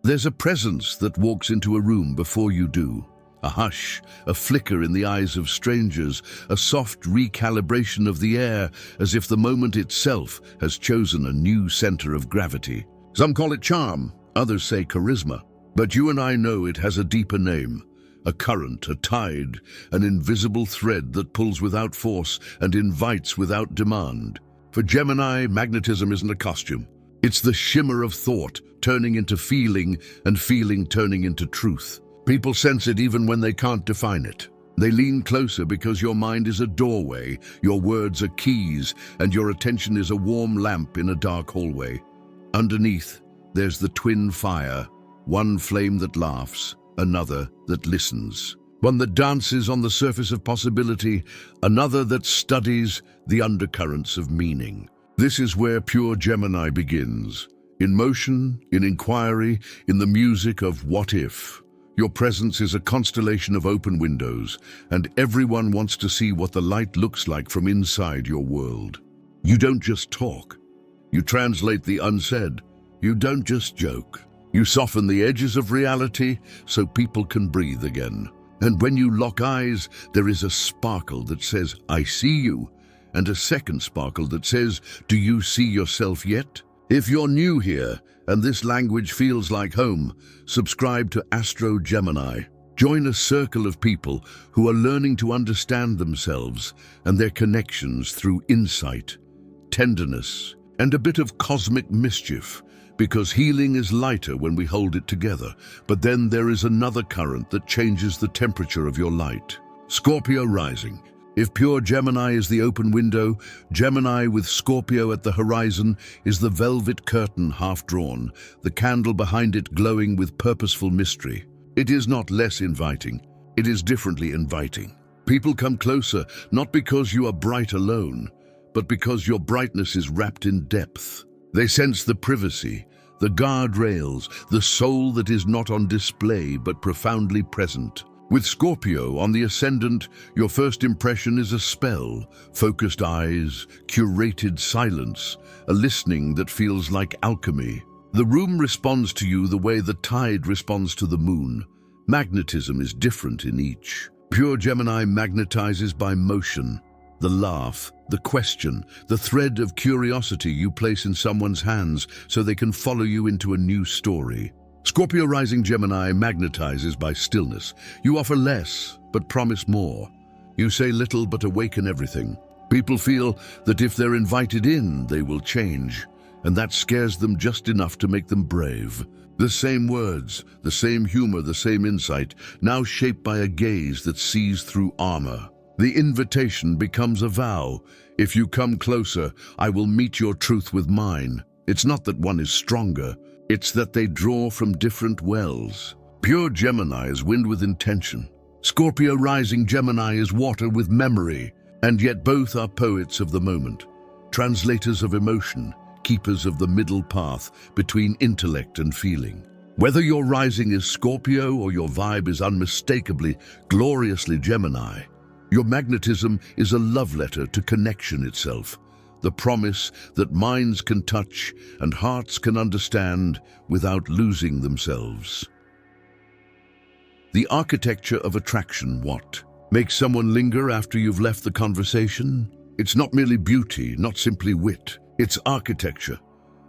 There's a presence that walks into a room before you do. A hush, a flicker in the eyes of strangers, a soft recalibration of the air as if the moment itself has chosen a new center of gravity. Some call it charm, others say charisma. But you and I know it has a deeper name. A current, a tide, an invisible thread that pulls without force and invites without demand. For Gemini, magnetism isn't a costume. It's the shimmer of thought turning into feeling and feeling turning into truth. People sense it even when they can't define it. They lean closer because your mind is a doorway, your words are keys, and your attention is a warm lamp in a dark hallway. Underneath, there's the twin fire, one flame that laughs, another that listens. One that dances on the surface of possibility, another that studies the undercurrents of meaning. This is where pure Gemini begins. In motion, in inquiry, in the music of what if. Your presence is a constellation of open windows, and everyone wants to see what the light looks like from inside your world. You don't just talk. You translate the unsaid. You don't just joke. You soften the edges of reality so people can breathe again. And when you lock eyes, there is a sparkle that says, "I see you," and a second sparkle that says, "Do you see yourself yet?" If you're new here, and this language feels like home, subscribe to Astro Gemini. Join a circle of people who are learning to understand themselves and their connections through insight, tenderness, and a bit of cosmic mischief, because healing is lighter when we hold it together. But then there is another current that changes the temperature of your light. Scorpio rising. If pure Gemini is the open window, Gemini with Scorpio at the horizon is the velvet curtain half drawn, the candle behind it glowing with purposeful mystery. It is not less inviting, it is differently inviting. People come closer, not because you are bright alone, but because your brightness is wrapped in depth. They sense the privacy, the guardrails, the soul that is not on display but profoundly present. With Scorpio on the ascendant, your first impression is a spell, focused eyes, curated silence, a listening that feels like alchemy. The room responds to you the way the tide responds to the moon. Magnetism is different in each. Pure Gemini magnetizes by motion, the laugh, the question, the thread of curiosity you place in someone's hands so they can follow you into a new story. Scorpio rising Gemini magnetizes by stillness. You offer less, but promise more. You say little, but awaken everything. People feel that if they're invited in, they will change, and that scares them just enough to make them brave. The same words, the same humor, the same insight, now shaped by a gaze that sees through armor. The invitation becomes a vow. If you come closer, I will meet your truth with mine. It's not that one is stronger. It's that they draw from different wells. Pure Gemini is wind with intention. Scorpio rising Gemini is water with memory. And yet both are poets of the moment, translators of emotion, keepers of the middle path between intellect and feeling. Whether your rising is Scorpio or your vibe is unmistakably, gloriously Gemini, your magnetism is a love letter to connection itself. The promise that minds can touch and hearts can understand without losing themselves. The architecture of attraction, what? Makes someone linger after you've left the conversation? It's not merely beauty, not simply wit. It's architecture.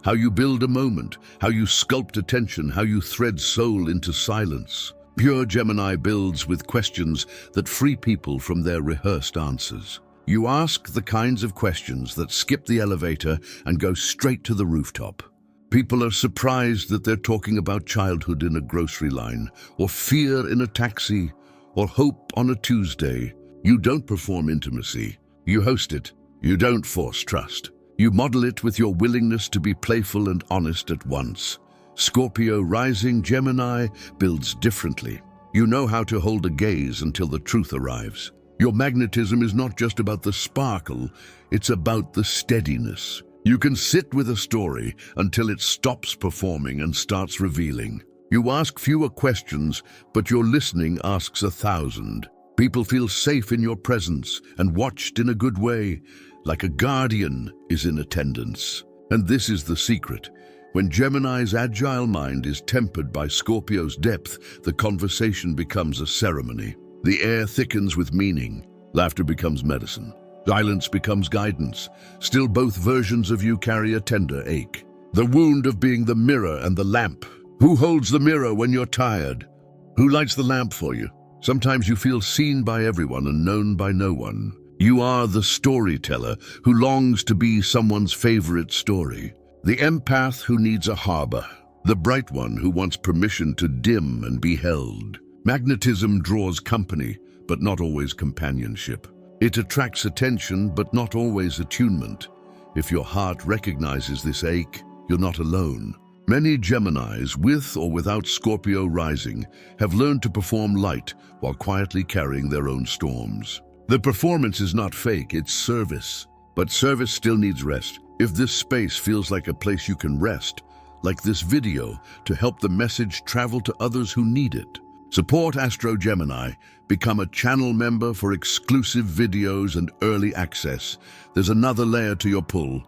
How you build a moment, how you sculpt attention, how you thread soul into silence. Pure Gemini builds with questions that free people from their rehearsed answers. You ask the kinds of questions that skip the elevator and go straight to the rooftop. People are surprised that they're talking about childhood in a grocery line, or fear in a taxi, or hope on a Tuesday. You don't perform intimacy. You host it. You don't force trust. You model it with your willingness to be playful and honest at once. Scorpio rising Gemini builds differently. You know how to hold a gaze until the truth arrives. Your magnetism is not just about the sparkle, it's about the steadiness. You can sit with a story until it stops performing and starts revealing. You ask fewer questions, but your listening asks 1,000. People feel safe in your presence and watched in a good way, like a guardian is in attendance. And this is the secret. When Gemini's agile mind is tempered by Scorpio's depth, the conversation becomes a ceremony. The air thickens with meaning. Laughter becomes medicine. Silence becomes guidance. Still, both versions of you carry a tender ache. The wound of being the mirror and the lamp. Who holds the mirror when you're tired? Who lights the lamp for you? Sometimes you feel seen by everyone and known by no one. You are the storyteller who longs to be someone's favorite story. The empath who needs a harbor. The bright one who wants permission to dim and be held. Magnetism draws company, but not always companionship. It attracts attention, but not always attunement. If your heart recognizes this ache, you're not alone. Many Geminis, with or without Scorpio rising, have learned to perform light while quietly carrying their own storms. The performance is not fake, it's service. But service still needs rest. If this space feels like a place you can rest, like this video, to help the message travel to others who need it. Support Astro Gemini. Become a channel member for exclusive videos and early access. There's another layer to your pull.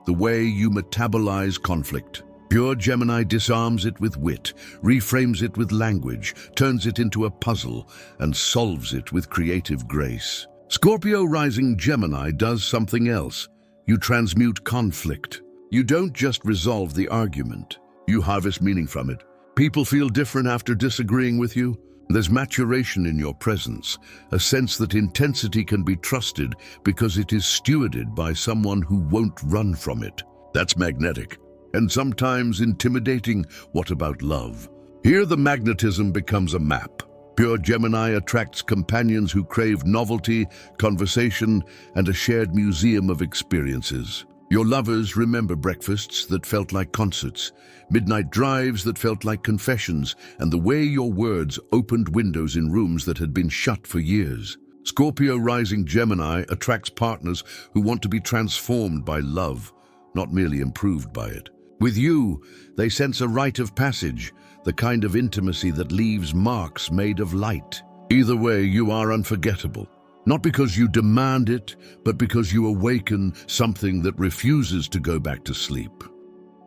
The way you metabolize conflict. Pure Gemini disarms it with wit, reframes it with language, turns it into a puzzle, and solves it with creative grace. Scorpio rising Gemini does something else. You transmute conflict. You don't just resolve the argument. You harvest meaning from it. People feel different after disagreeing with you. There's maturation in your presence, a sense that intensity can be trusted because it is stewarded by someone who won't run from it. That's magnetic, and sometimes intimidating. What about love? Here the magnetism becomes a map. Pure Gemini attracts companions who crave novelty, conversation, and a shared museum of experiences. Your lovers remember breakfasts that felt like concerts, midnight drives that felt like confessions, and the way your words opened windows in rooms that had been shut for years. Scorpio rising Gemini attracts partners who want to be transformed by love, not merely improved by it. With you, they sense a rite of passage, the kind of intimacy that leaves marks made of light. Either way, you are unforgettable. Not because you demand it, but because you awaken something that refuses to go back to sleep.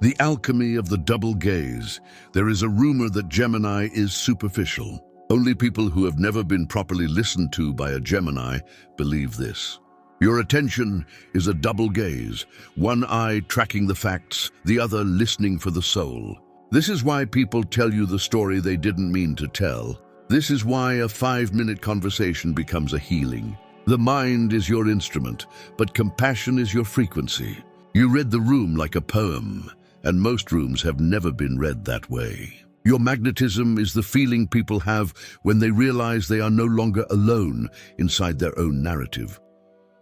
The alchemy of the double gaze. There is a rumor that Gemini is superficial. Only people who have never been properly listened to by a Gemini believe this. Your attention is a double gaze, one eye tracking the facts, the other listening for the soul. This is why people tell you the story they didn't mean to tell. This is why a 5-minute conversation becomes a healing. The mind is your instrument, but compassion is your frequency. You read the room like a poem, and most rooms have never been read that way. Your magnetism is the feeling people have when they realize they are no longer alone inside their own narrative.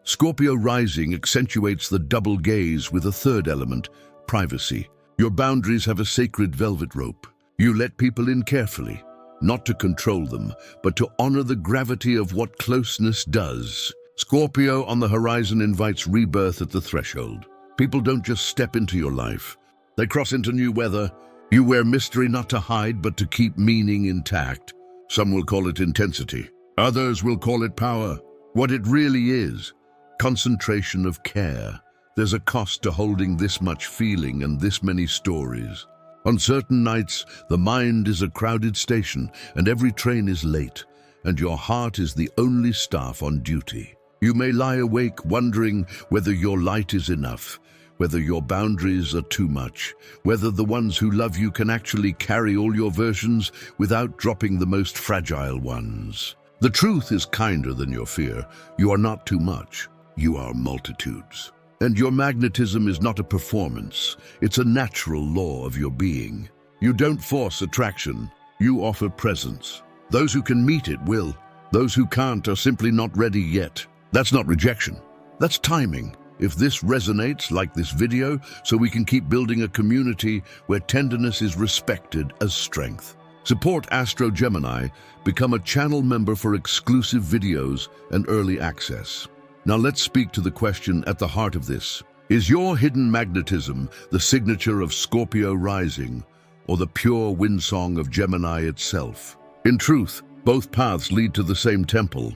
Scorpio rising accentuates the double gaze with a third element, privacy. Your boundaries have a sacred velvet rope. You let people in carefully. Not to control them, but to honor the gravity of what closeness does. Scorpio on the horizon invites rebirth at the threshold. People don't just step into your life. They cross into new weather. You wear mystery not to hide, but to keep meaning intact. Some will call it intensity. Others will call it power. What it really is, concentration of care. There's a cost to holding this much feeling and this many stories. On certain nights, the mind is a crowded station, and every train is late, and your heart is the only staff on duty. You may lie awake wondering whether your light is enough, whether your boundaries are too much, whether the ones who love you can actually carry all your versions without dropping the most fragile ones. The truth is kinder than your fear. You are not too much. You are multitudes. And your magnetism is not a performance. It's a natural law of your being. You don't force attraction. You offer presence. Those who can meet it will. Those who can't are simply not ready yet. That's not rejection. That's timing. If this resonates, like this video, so we can keep building a community where tenderness is respected as strength. Support Astro Gemini. Become a channel member for exclusive videos and early access. Now let's speak to the question at the heart of this. Is your hidden magnetism the signature of Scorpio rising, or the pure wind song of Gemini itself? In truth, both paths lead to the same temple.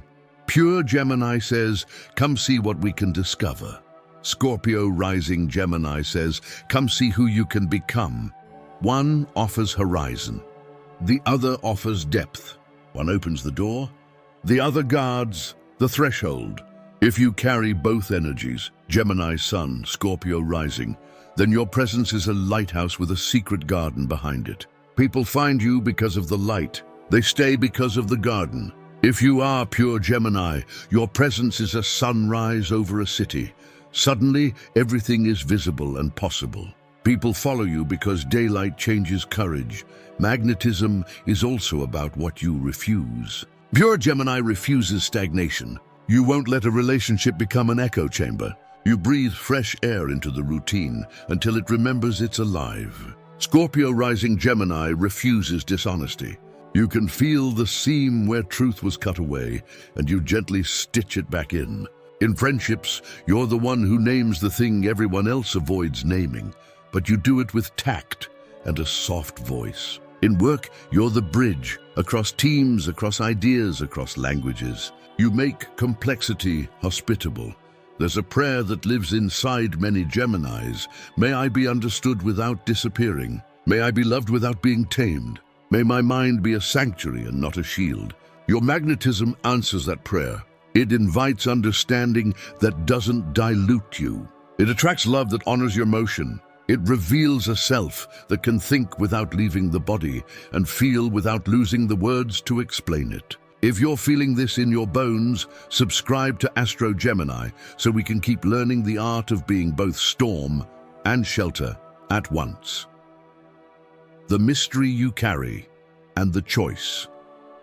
Pure Gemini says, come see what we can discover. Scorpio rising Gemini says, come see who you can become. One offers horizon. The other offers depth. One opens the door. The other guards the threshold. If you carry both energies, Gemini Sun, Scorpio rising, then your presence is a lighthouse with a secret garden behind it. People find you because of the light. They stay because of the garden. If you are pure Gemini, your presence is a sunrise over a city. Suddenly, everything is visible and possible. People follow you because daylight changes courage. Magnetism is also about what you refuse. Pure Gemini refuses stagnation. You won't let a relationship become an echo chamber. You breathe fresh air into the routine until it remembers it's alive. Scorpio rising Gemini refuses dishonesty. You can feel the seam where truth was cut away, and you gently stitch it back in. In friendships, you're the one who names the thing everyone else avoids naming, but you do it with tact and a soft voice. In work, you're the bridge across teams, across ideas, across languages. You make complexity hospitable. There's a prayer that lives inside many Geminis. May I be understood without disappearing. May I be loved without being tamed. May my mind be a sanctuary and not a shield. Your magnetism answers that prayer. It invites understanding that doesn't dilute you. It attracts love that honors your motion. It reveals a self that can think without leaving the body and feel without losing the words to explain it. If you're feeling this in your bones, subscribe to Astro Gemini so we can keep learning the art of being both storm and shelter at once. The mystery you carry and the choice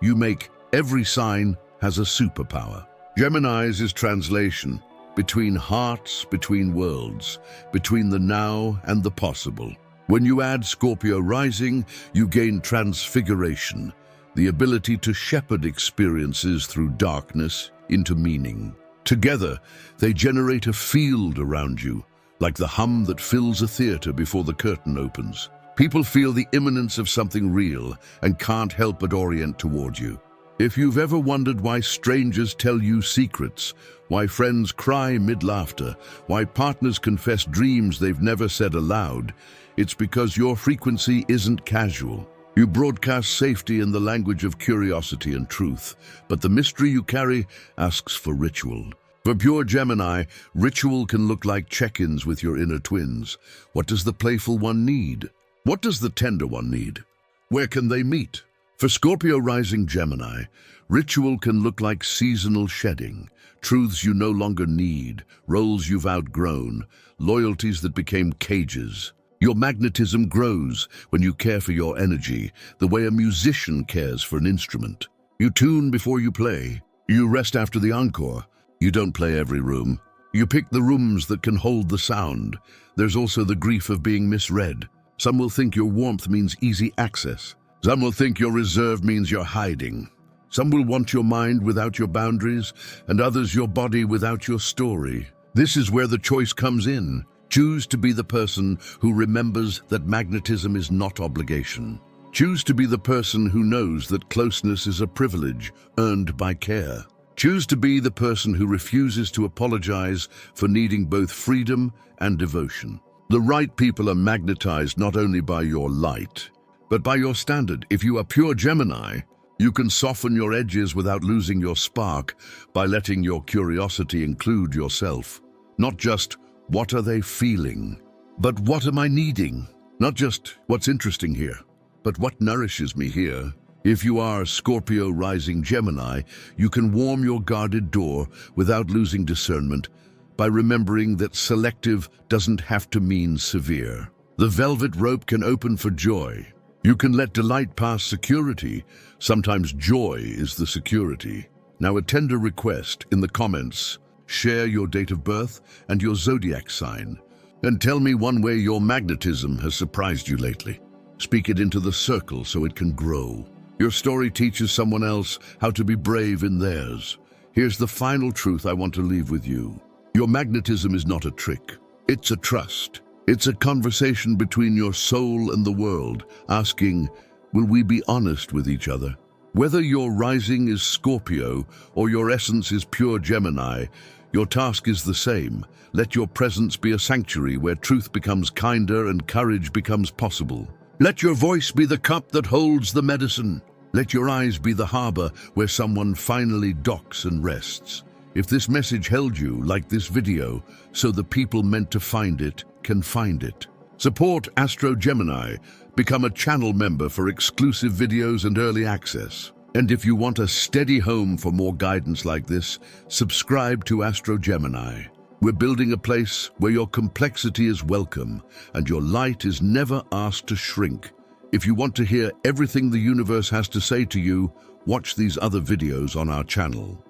you make. Every sign has a superpower. Gemini's is translation, between hearts, between worlds, between the now and the possible. When you add Scorpio rising, you gain transfiguration, the ability to shepherd experiences through darkness into meaning. Together, they generate a field around you, like the hum that fills a theater before the curtain opens. People feel the imminence of something real and can't help but orient toward you. If you've ever wondered why strangers tell you secrets, why friends cry mid-laughter, why partners confess dreams they've never said aloud, it's because your frequency isn't casual. You broadcast safety in the language of curiosity and truth, but the mystery you carry asks for ritual. For pure Gemini, ritual can look like check-ins with your inner twins. What does the playful one need? What does the tender one need? Where can they meet? For Scorpio rising Gemini, ritual can look like seasonal shedding, truths you no longer need, roles you've outgrown, loyalties that became cages. Your magnetism grows when you care for your energy, the way a musician cares for an instrument. You tune before you play. You rest after the encore. You don't play every room. You pick the rooms that can hold the sound. There's also the grief of being misread. Some will think your warmth means easy access. Some will think your reserve means you're hiding. Some will want your mind without your boundaries, and others your body without your story. This is where the choice comes in. Choose to be the person who remembers that magnetism is not obligation. Choose to be the person who knows that closeness is a privilege earned by care. Choose to be the person who refuses to apologize for needing both freedom and devotion. The right people are magnetized not only by your light, but by your standard. If you are pure Gemini, you can soften your edges without losing your spark by letting your curiosity include yourself. Not just, what are they feeling? But what am I needing? Not just, what's interesting here, but what nourishes me here? If you are Scorpio rising Gemini, you can warm your guarded door without losing discernment by remembering that selective doesn't have to mean severe. The velvet rope can open for joy. You can let delight pass security. Sometimes joy is the security. Now, a tender request in the comments. Share your date of birth and your zodiac sign. And tell me one way your magnetism has surprised you lately. Speak it into the circle so it can grow. Your story teaches someone else how to be brave in theirs. Here's the final truth I want to leave with you. Your magnetism is not a trick. It's a trust. It's a conversation between your soul and the world, asking, will we be honest with each other? Whether your rising is Scorpio or your essence is pure Gemini, Your task is the same. Let your presence be a sanctuary where truth becomes kinder and courage becomes possible. Let your voice be the cup that holds the medicine. Let your eyes be the harbor where someone finally docks and rests. If this message held you, like this video, so the people meant to find it can find it. Support Astro Gemini. Become a channel member for exclusive videos and early access. And if you want a steady home for more guidance like this, subscribe to Astro Gemini. We're building a place where your complexity is welcome and your light is never asked to shrink. If you want to hear everything the universe has to say to you, watch these other videos on our channel.